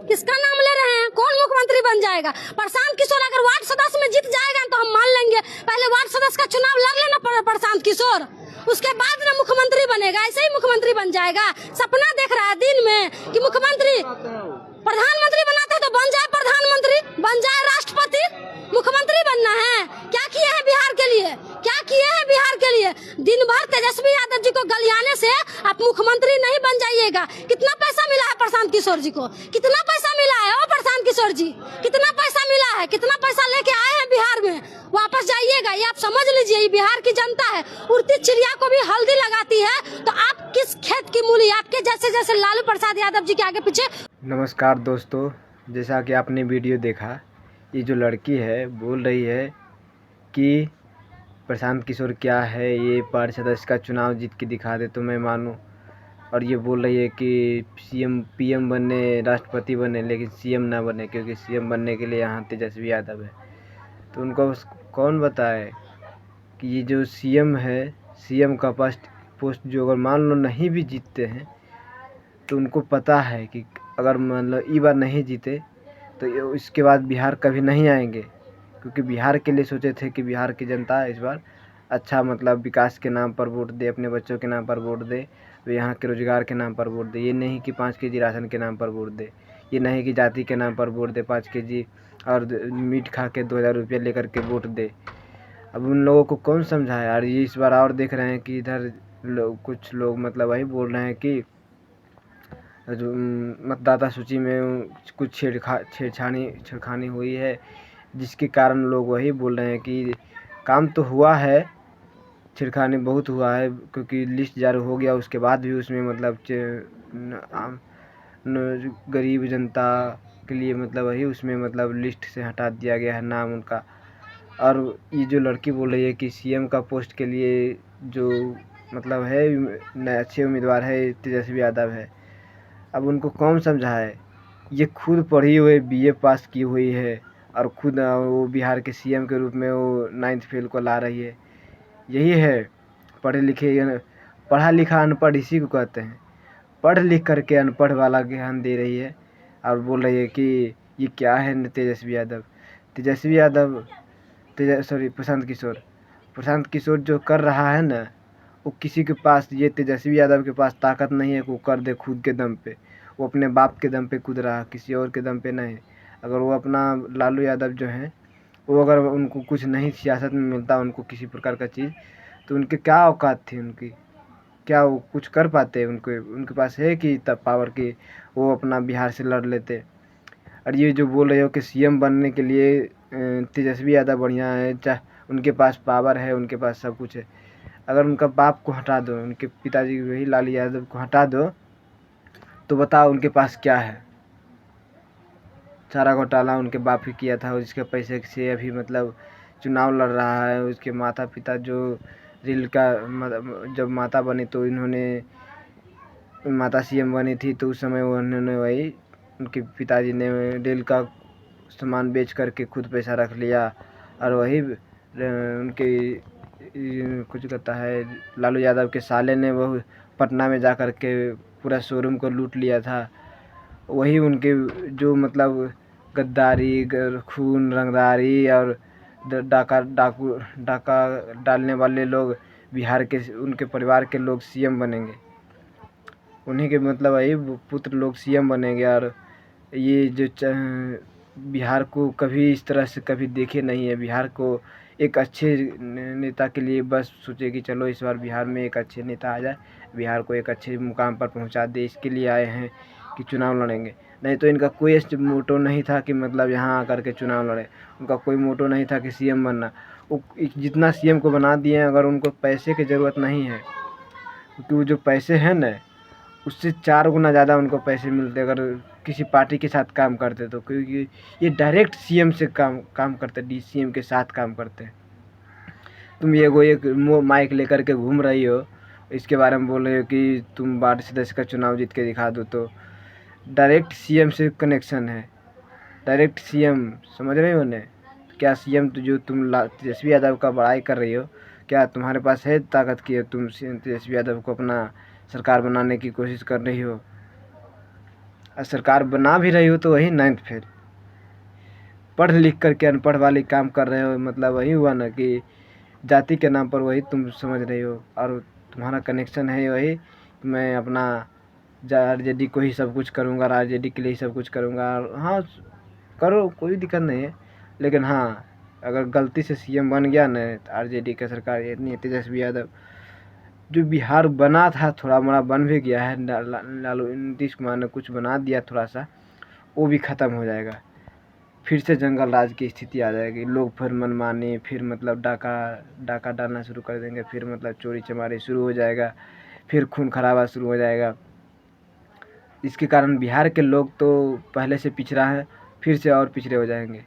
किसका नाम ले रहे हैं? कौन मुख्यमंत्री बन जाएगा? प्रशांत किशोर अगर वार्ड सदस्य में जीत जाएगा तो हम मान लेंगे। पहले वार्ड सदस्य का चुनाव लड़ लेना प्रशांत किशोर, उसके बाद ना मुख्यमंत्री बनेगा। ऐसे ही मुख्यमंत्री बन जाएगा। सपना देख रहा है दिन में कि मुख्यमंत्री प्रधानमंत्री बनाते तो बन जाए, प्रधानमंत्री बन जाए, राष्ट्रपति। मुख्यमंत्री बनना है? क्या किए हैं बिहार के लिए? क्या किए हैं बिहार के लिए? दिन भर तेजस्वी यादव जी को गलियाने से आप मुख्यमंत्री नहीं बन जाइएगा। कितना पैसा मिला है प्रशांत किशोर जी को? कितना पैसा मिला है? ओ प्रशांत किशोर जी, कितना पैसा मिला है? कितना पैसा लेके आए हैं बिहार में? वापस जाइएगा। ये आप समझ लीजिए, ये बिहार की जनता है। उड़ती चिड़िया को भी हल्दी लगाती है, तो आप किस खेत की मूली? आपके जैसे जैसे लालू प्रसाद यादव जी के आगे पीछे। नमस्कार दोस्तों, जैसा कि आपने वीडियो देखा, ये जो लड़की है बोल रही है कि प्रशांत किशोर क्या है, ये वार्ड सदस्य का चुनाव जीत के दिखा दे तो मैं मानूं। और ये बोल रही है कि पीएम बने, राष्ट्रपति बने, लेकिन सीएम ना बने, क्योंकि सीएम बनने के लिए यहाँ तेजस्वी यादव है। तो उनको कौन बताए कि ये जो सीएम है, सीएम का पोस्ट जो अगर मान लो नहीं भी जीतते हैं तो उनको पता है कि अगर मतलब इस बार नहीं जीते तो इसके बाद बिहार कभी नहीं आएंगे, क्योंकि बिहार के लिए सोचे थे कि बिहार की जनता इस बार अच्छा मतलब विकास के नाम पर वोट दे, अपने बच्चों के नाम पर वोट दे, यहाँ के रोजगार के नाम पर वोट दे। ये नहीं कि 5 केजी राशन के नाम पर वोट दे, ये नहीं कि जाति के नाम पर वोट दे 5 केजी और मीट खा के 2000 रुपये लेकर के वोट दे। अब उन लोगों को कौन समझाए। और ये इस बार और देख रहे हैं कि इधर कुछ लोग मतलब वही बोल रहे हैं कि जो मतदाता सूची में कुछ छेड़खानी हुई है, जिसके कारण लोग वही बोल रहे हैं कि काम तो हुआ है, छेड़खानी बहुत हुआ है, क्योंकि लिस्ट जारी हो गया उसके बाद भी उसमें मतलब गरीब जनता के लिए मतलब वही उसमें मतलब लिस्ट से हटा दिया गया है नाम उनका। और ये जो लड़की बोल रही है कि सीएम का पोस्ट के लिए जो मतलब है अच्छे उम्मीदवार है तेजस्वी यादव है। अब उनको कौन समझाए। ये खुद पढ़ी हुई बीए पास की हुई है और खुद वो बिहार के सीएम के रूप में वो 9th फेल को ला रही है। यही है पढ़े लिखे, पढ़ा लिखा अनपढ़ इसी को कहते हैं। पढ़ लिख करके अनपढ़ वाला ज्ञान दे रही है और बोल रही है कि ये क्या है तेजस्वी यादव। तेजस्वी यादव प्रशांत किशोर जो कर रहा है ना, वो किसी के पास, ये तेजस्वी यादव के पास ताकत नहीं है कि वो कर दे खुद के दम पे। वो अपने बाप के दम पे कूद रहा है, किसी और के दम पे नहीं। अगर वो अपना लालू यादव जो हैं, वो अगर उनको कुछ नहीं सियासत में मिलता उनको किसी प्रकार का चीज़, तो उनके क्या औकात थी उनकी? क्या वो कुछ कर पाते? उनके पास है कि तब पावर की वो अपना बिहार से लड़ लेते। और ये जो बोल रहे हो कि सीएम बनने के लिए तेजस्वी यादव बढ़िया है, चाहे उनके पास पावर है, उनके पास सब कुछ है। अगर उनका बाप को हटा दो, उनके पिताजी वही लालू यादव को हटा दो, तो बताओ उनके पास क्या है? सारा घोटाला उनके बाप ही किया था, और इसके पैसे से अभी मतलब चुनाव लड़ रहा है। उसके माता पिता जो रील का मतलब जब माता बनी तो इन्होंने माता सीएम बनी थी, तो उस समय उन्होंने वही उनके पिताजी ने रेल का सामान बेच करके खुद पैसा रख लिया। और वही उनके कुछ कहता है लालू यादव के साले ने वो पटना में जा कर के पूरा शोरूम को लूट लिया था। वही उनके जो मतलब गद्दारी, खून, रंगदारी और डाका डालने वाले लोग बिहार के, उनके परिवार के लोग सीएम बनेंगे। उन्हीं के मतलब वही पुत्र लोग सीएम बनेंगे। और ये जो बिहार को कभी इस तरह से कभी देखे नहीं है। बिहार को एक अच्छे नेता के लिए बस सोचे कि चलो इस बार बिहार में एक अच्छे नेता आ जाए, बिहार को एक अच्छे मुकाम पर पहुंचा दे, इसके लिए आए हैं कि चुनाव लड़ेंगे। नहीं तो इनका कोई मोटो नहीं था कि मतलब यहाँ आकर के चुनाव लड़े। उनका कोई मोटो नहीं था कि सीएम बनना। वो जितना सीएम को बना दिए हैं, अगर उनको पैसे की ज़रूरत नहीं है, क्योंकि वो जो पैसे हैं ना, उससे 4 गुना ज़्यादा उनको पैसे मिलते अगर किसी पार्टी के साथ काम करते तो। क्योंकि ये डायरेक्ट सीएम से काम करते, डीसीएम के साथ काम करते हैं। तुम ये वो एक माइक लेकर के घूम रही हो, इसके बारे में बोल रहे हो कि तुम वार्ड सदस्य का चुनाव जीत के दिखा दो, तो डायरेक्ट सीएम से कनेक्शन है। डायरेक्ट सीएम, समझ रहे हो ने? क्या सीएम तो जो तुम तेजस्वी यादव का बड़ाई कर रही हो, क्या तुम्हारे पास है ताकत की तुम तेजस्वी यादव को अपना सरकार बनाने की कोशिश कर रही हो? और सरकार बना भी रही हो तो वही 9th फेल। पढ़ लिख करके अनपढ़ वाले काम कर रहे हो, मतलब वही हुआ ना कि जाति के नाम पर वही तुम समझ रही हो, और तुम्हारा कनेक्शन है वही, मैं अपना आरजेडी को ही सब कुछ करूँगा, आरजेडी के लिए ही सब कुछ करूँगा। हाँ करो, कोई दिक्कत नहीं है, लेकिन हाँ अगर गलती से सीएम बन गया ना आरजेडी का सरकार, इतनी तेजस्वी यादव, जो बिहार बना था थोड़ा मोड़ा बन भी गया है, लालू नीतीश कुमार ने कुछ बना दिया थोड़ा सा, वो भी ख़त्म हो जाएगा। फिर से जंगल राज की स्थिति आ जाएगी, लोग फिर मनमानी, फिर मतलब डाका डालना शुरू कर देंगे, फिर मतलब चोरी चमारी शुरू हो जाएगा, फिर खून खराबा शुरू हो जाएगा। इसके कारण बिहार के लोग तो पहले से पिछड़ा है, फिर से और पिछड़े हो जाएंगे।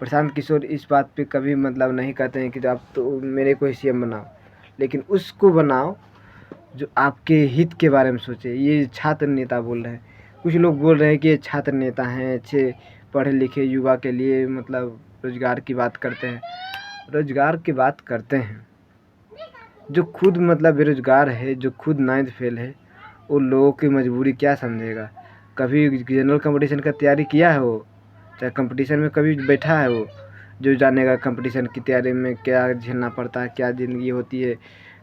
प्रशांत किशोर इस बात पे कभी मतलब नहीं कहते हैं कि आप तो मेरे को सीएम बनाओ, लेकिन उसको बनाओ जो आपके हित के बारे में सोचे। ये छात्र नेता बोल रहे हैं, कुछ लोग बोल रहे हैं कि ये छात्र नेता हैं, अच्छे पढ़े लिखे युवा के लिए मतलब रोजगार की बात करते हैं। रोजगार की बात करते हैं, जो खुद मतलब बेरोजगार है, जो खुद 9th फेल है, वो लोगों की मजबूरी क्या समझेगा। कभी जनरल कंपटीशन का तैयारी किया है वो, चाहे कंपटीशन में कभी बैठा है वो, जो जानेगा कंपटीशन की तैयारी में क्या झेलना पड़ता है, क्या ज़िंदगी होती है,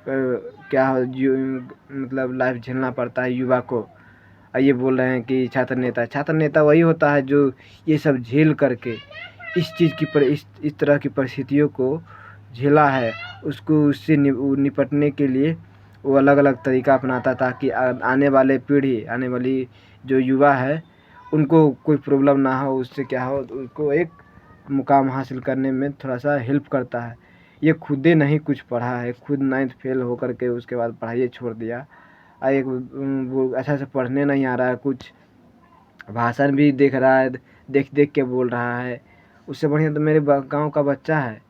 क्या मतलब लाइफ झेलना पड़ता है युवा को। ये बोल रहे हैं कि छात्र नेता वही होता है जो ये सब झेल करके इस चीज़ की इस तरह की परिस्थितियों को झेला है, उसको उससे निपटने के लिए वो अलग अलग तरीका अपनाता, ताकि आने वाले पीढ़ी, आने वाली जो युवा है, उनको कोई प्रॉब्लम ना हो, उससे क्या हो, उनको एक मुकाम हासिल करने में थोड़ा सा हेल्प करता है। ये खुदे नहीं कुछ पढ़ा है, खुद 9th फेल होकर के उसके बाद पढ़ाई छोड़ दिया, एक वो अच्छा से पढ़ने नहीं आ रहा है, कुछ भाषण भी देख रहा है, देख देख के बोल रहा है। उससे बढ़िया तो मेरे गांव का बच्चा है,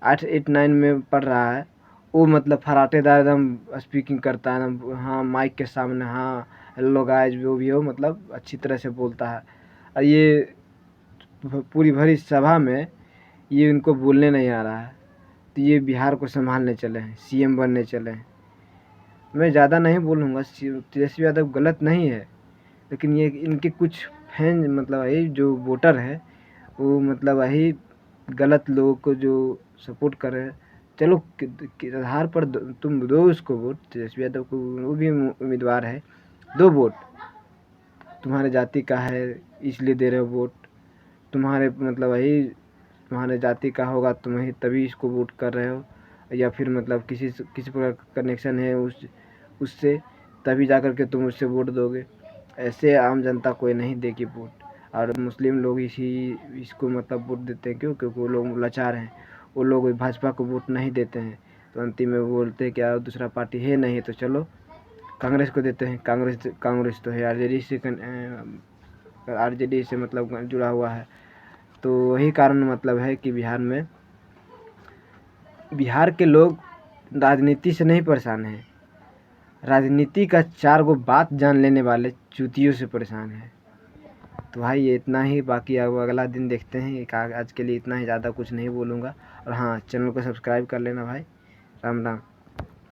8, 8, 9 में पढ़ रहा है, वो मतलब फराटेदार एकदम स्पीकिंग करता है एकदम, हाँ माइक के सामने, हाँ हेलो गाइस जो भी हो, मतलब अच्छी तरह से बोलता है। और ये पूरी भरी सभा में ये उनको बोलने नहीं आ रहा है, तो ये बिहार को संभालने चले हैं, सीएम बनने चले हैं। मैं ज़्यादा नहीं बोलूँगा, तेजस्वी यादव गलत नहीं है, लेकिन ये इनके कुछ फैन मतलब यही जो वोटर है, वो मतलब वही गलत लोगों को जो सपोर्ट कर रहे हैं। चलो किस आधार पर तुम दो उसको वोट, तेजस्वी यादव को, वो भी उम्मीदवार है, दो वोट, तुम्हारे जाति का है इसलिए दे रहे हो वोट, तुम्हारे मतलब वही तुम्हारे जाति का होगा तुम ही तभी इसको वोट कर रहे हो, या फिर मतलब किसी प्रकार का कनेक्शन है उससे, तभी जा कर के तुम उससे वोट दोगे। ऐसे आम जनता कोई नहीं देगी वोट। और मुस्लिम लोग इसको मतलब वोट देते हैं, क्योंकि वो लोग लाचार हैं, वो लोग भाजपा को वोट नहीं देते हैं, तो अंतिम में बोलते हैं क्या दूसरा पार्टी है नहीं तो चलो कांग्रेस को देते हैं। कांग्रेस तो है आरजेडी से मतलब जुड़ा हुआ है। तो वही कारण मतलब है कि बिहार के लोग राजनीति से नहीं परेशान हैं, राजनीति का 4 गो बात जान लेने वाले चूतियों से परेशान है। तो भाई ये इतना ही, बाकी अब अगला दिन देखते हैं। आज के लिए इतना ही, ज़्यादा कुछ नहीं बोलूँगा। और हाँ, चैनल को सब्सक्राइब कर लेना भाई। राम राम।